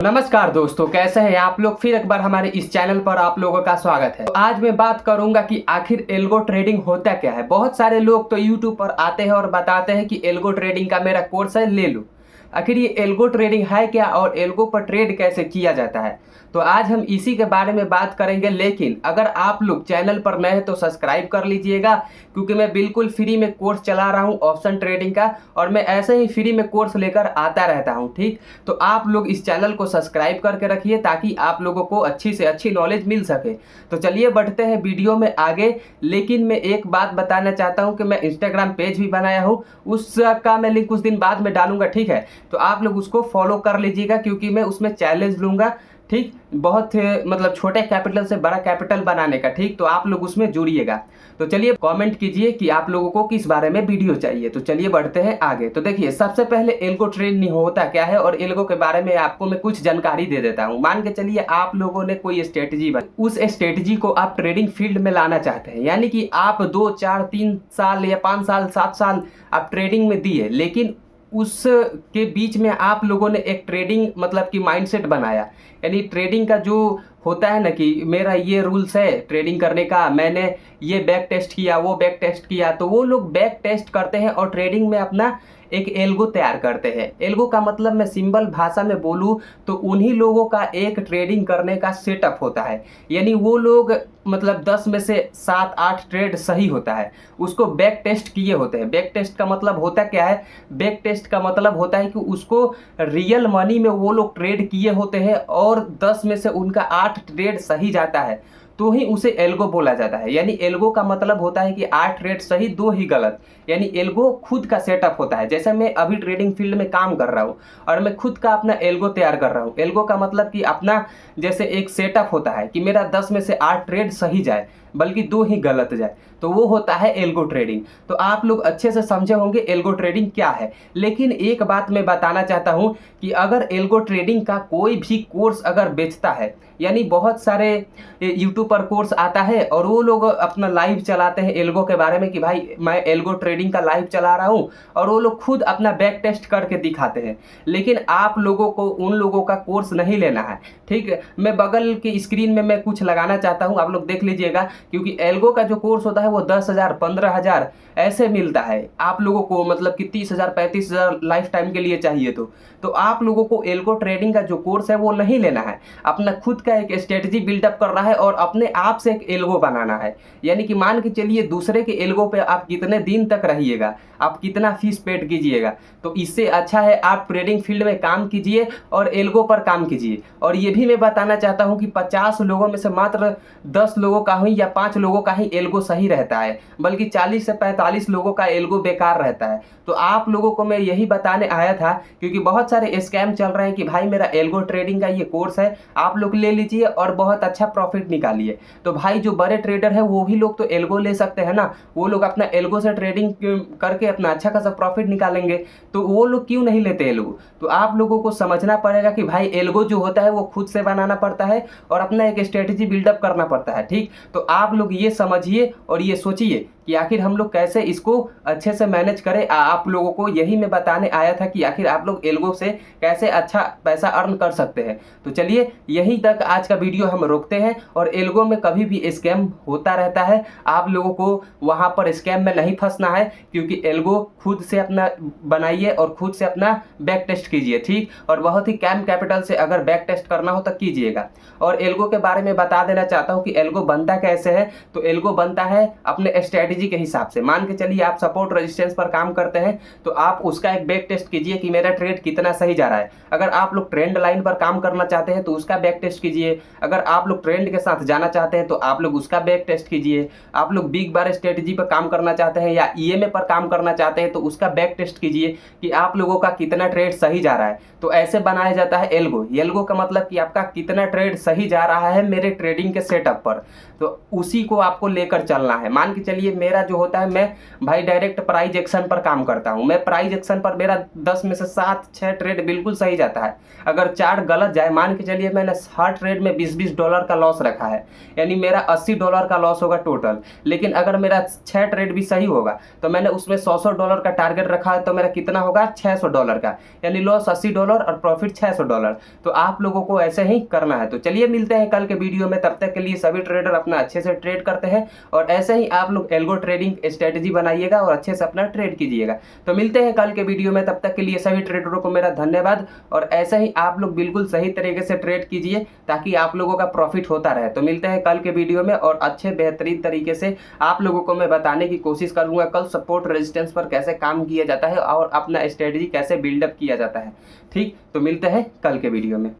नमस्कार दोस्तों, कैसे हैं आप लोग। फिर एक बार हमारे इस चैनल पर आप लोगों का स्वागत है। तो आज मैं बात करूंगा कि आखिर एल्गो ट्रेडिंग होता क्या है। बहुत सारे लोग तो यूट्यूब पर आते हैं और बताते हैं कि एल्गो ट्रेडिंग का मेरा कोर्स है, ले लो। आखिर ये एल्गो ट्रेडिंग है क्या और एल्गो पर ट्रेड कैसे किया जाता है, तो आज हम इसी के बारे में बात करेंगे। लेकिन अगर आप लोग चैनल पर नए हैं तो सब्सक्राइब कर लीजिएगा, क्योंकि मैं बिल्कुल फ्री में कोर्स चला रहा हूँ ऑप्शन ट्रेडिंग का, और मैं ऐसे ही फ्री में कोर्स लेकर आता रहता हूँ। ठीक, तो आप लोग इस चैनल को सब्सक्राइब करके रखिए ताकि आप लोगों को अच्छी से अच्छी नॉलेज मिल सके। तो चलिए बढ़ते हैं वीडियो में आगे। लेकिन मैं एक बात बताना चाहता हूँ कि मैं इंस्टाग्राम पेज भी बनाया हूँ, उसका मैं लिंक कुछ दिन बाद में डालूंगा। ठीक है, तो आप लोग उसको फॉलो कर लीजिएगा, क्योंकि मैं उसमें चैलेंज लूंगा। ठीक, बहुत मतलब छोटे कैपिटल से बड़ा कैपिटल बनाने का। ठीक, तो आप लोग उसमें जुड़िएगा। तो चलिए कमेंट कीजिए कि आप लोगों को किस बारे में वीडियो चाहिए। तो चलिए बढ़ते हैं आगे। तो देखिए, सबसे पहले एल्गो ट्रेडिंग होता क्या है और एल्गो के बारे में आपको मैं कुछ जानकारी दे देता हूं। मान के चलिए आप लोगों ने कोई स्ट्रेटजी बना, उस स्ट्रेटजी को आप ट्रेडिंग फील्ड में लाना चाहते हैं, यानी कि आप 2 4 3 साल या 5 साल 7 साल आप ट्रेडिंग में दिए, लेकिन उसके बीच में आप लोगों ने एक ट्रेडिंग मतलब कि माइंडसेट बनाया। यानी ट्रेडिंग का जो होता है ना कि मेरा ये रूल्स है ट्रेडिंग करने का, मैंने ये बैक टेस्ट किया, वो बैक टेस्ट किया, तो वो लोग बैक टेस्ट करते हैं और ट्रेडिंग में अपना एक एल्गो तैयार करते हैं। एल्गो का मतलब मैं सिंपल भाषा में बोलूँ तो उन्हीं लोगों का एक ट्रेडिंग करने का सेटअप होता है। यानी वो लोग मतलब 10 में से 7 8 ट्रेड सही होता है, उसको बैक टेस्ट किए होते हैं। बैक टेस्ट का मतलब होता क्या है, बैक टेस्ट का मतलब होता है कि उसको रियल मनी में वो लोग ट्रेड किए होते हैं और 10 में से उनका 8 ट्रेड सही जाता है, तो ही उसे एल्गो बोला जाता है। यानी एल्गो का मतलब होता है कि 8 ट्रेड सही 2 ही गलत। यानी एल्गो खुद का सेटअप होता है। जैसे मैं अभी ट्रेडिंग फील्ड में काम कर रहा हूँ और मैं खुद का अपना एल्गो तैयार कर रहा हूँ। एल्गो का मतलब कि अपना जैसे एक सेटअप होता है कि मेरा 10 में से 8 ट्रेड सही जाए, बल्कि 2 ही गलत जाए, तो वो होता है एल्गो ट्रेडिंग। तो आप लोग अच्छे से समझे होंगे एल्गो ट्रेडिंग क्या है। लेकिन एक बात मैं बताना चाहता हूँ कि अगर एल्गो ट्रेडिंग का कोई भी कोर्स अगर बेचता है, यानी बहुत सारे यूट्यूब पर कोर्स आता है और वो लोग अपना लाइव चलाते हैं एल्गो के बारे में कि भाई मैं एल्गो ट्रेडिंग का लाइव चला रहा हूँ, और वो लोग खुद अपना बैक टेस्ट करके दिखाते हैं। लेकिन आप लोगों को उन लोगों का कोर्स नहीं लेना है। ठीक है, मैं बगल की स्क्रीन में मैं कुछ लगाना चाहता हूँ, आप लोग देख लीजिएगा, क्योंकि एल्गो का जो कोर्स होता है वो 10,000 15,000 ऐसे मिलता है आप लोगों को, मतलब कि 30,000 35,000 लाइफ टाइम के लिए चाहिए। तो आप लोगों को एल्गो ट्रेडिंग का जो कोर्स है वो नहीं लेना है, अपना खुद का एक स्ट्रेटजी बिल्डअप करना है और अपने आप से एक एल्गो बनाना है। यानी कि मान के चलिए दूसरे के एल्गो पे आप कितने दिन तक रहिएगा, आप कितना फीस पेड कीजिएगा, तो इससे अच्छा है आप ट्रेडिंग फील्ड में काम कीजिए और एल्गो पर काम कीजिए। और ये भी मैं बताना चाहता हूँ कि 50 लोगों में से मात्र 10 लोगों का ही या 5 लोगों का ही एल्गो सही रहता है, बल्कि 40 से 45 लोगों का एल्गो बेकार रहता है। तो आप लोगों को मैं यही बताने आया था, क्योंकि बहुत सारे स्कैम चल रहे हैं कि भाई मेरा एल्गो ट्रेडिंग का ये कोर्स है, आप लोग ले लीजिए और बहुत अच्छा प्रॉफिट निकालिए। तो भाई जो बड़े ट्रेडर है वो भी लोग तो एल्गो ले सकते हैं ना, वो लोग अपना एल्गो से ट्रेडिंग करके अपना अच्छा खासा प्रॉफिट निकालेंगे, तो वो लोग क्यों नहीं लेते एल्गो। तो आप लोगों को समझना पड़ेगा कि भाई एल्गो जो होता है वो खुद से बनाना पड़ता है और अपना एक स्ट्रेटजी बिल्डअप करना पड़ता है। ठीक, तो आप लोग ये समझिए और ये सोचिए कि आखिर हम लोग कैसे इसको अच्छे से मैनेज करें। आप लोगों को यही मैं बताने आया था कि आखिर आप लोग एल्गो से कैसे अच्छा पैसा अर्न कर सकते हैं। तो चलिए यहीं तक आज का वीडियो हम रोकते हैं। और एल्गो में कभी भी स्कैम होता रहता है, आप लोगों को वहां पर स्कैम में नहीं फंसना है, क्योंकि एल्गो खुद से अपना बनाइए और खुद से अपना बैक टेस्ट कीजिए। ठीक, और बहुत ही कम कैपिटल से अगर बैक टेस्ट करना हो तो कीजिएगा। और एल्गो के बारे में बता देना चाहता हूँ कि एल्गो बनता कैसे है। तो एल्गो बनता है अपने स्ट्रेटजी के हिसाब से। मान के चलिए आप सपोर्ट रेजिस्टेंस पर काम करते हैं, तो आप उसका एक बैक टेस्ट कीजिए कि मेरा ट्रेड कितना सही जा रहा है। अगर आप लोग ट्रेंड लाइन पर काम करना चाहते हैं तो उसका बैक टेस्ट कीजिए। अगर आप लोग ट्रेंड के साथ जाना चाहते हैं तो आप लोग उसका बैक टेस्ट कीजिए। आप लोग बिग बार स्ट्रेटजी पर काम करना चाहते हैं या ईएमए पर काम करना चाहते हैं तो उसका बैक टेस्ट कीजिए कि आप लोगों का कितना ट्रेड सही जा रहा है। तो ऐसे बनाया जाता है एल्गो। एल्गो का मतलब कि आपका कितना ट्रेड सही जा रहा है मेरे ट्रेडिंग के सेटअप पर। तो उसी को आपको लेकर चलना है। मान के चलिए मेरा जो होता है, मैं भाई डायरेक्ट प्राइस एक्शन पर काम करता हूँ। मैं प्राइस एक्शन पर मेरा 10 में से 7-6 ट्रेड बिल्कुल सही जाता है। अगर चार्ट गलत जाए, मान के चलिए मैंने हर ट्रेड में 20-20 डॉलर का लॉस रखा है, यानी मेरा 80 डॉलर का लॉस होगा टोटल। लेकिन अगर मेरा 6 ट्रेड भी सही होगा तो मैंने उसमें 100 डॉलर का टारगेट रखा है, तो मेरा कितना होगा 600 डॉलर का, यानी लॉस 80 डॉलर और प्रॉफिट 600 डॉलर। तो आप लोगों को ऐसे ही करना है। तो चलिए मिलते हैं कल के वीडियो में, तब तक के लिए सभी ट्रेडर अपना अच्छे से ट्रेड करते हैं और ऐसे ही आप लोग एल्गो ट्रेडिंग स्ट्रेटजी बनाइएगा और अच्छे से अपना ट्रेड कीजिएगा। तो मिलते हैं कल के वीडियो में, तब तक के लिए सभी ट्रेडरों को मेरा धन्यवाद। और ऐसे ही आप लोग बिल्कुल सही तरीके से ट्रेड कीजिए ताकि आप लोगों का प्रॉफिट होता रहे। तो मिलते हैं कल के वीडियो में और अच्छे बेहतरीन तरीके से आप लोगों को मैं बताने की कोशिश करूंगा कल सपोर्ट रेजिस्टेंस पर कैसे काम किया जाता है और अपना स्ट्रेटजी कैसे बिल्डअप किया जाता है। ठीक, तो मिलते हैं कल के वीडियो में।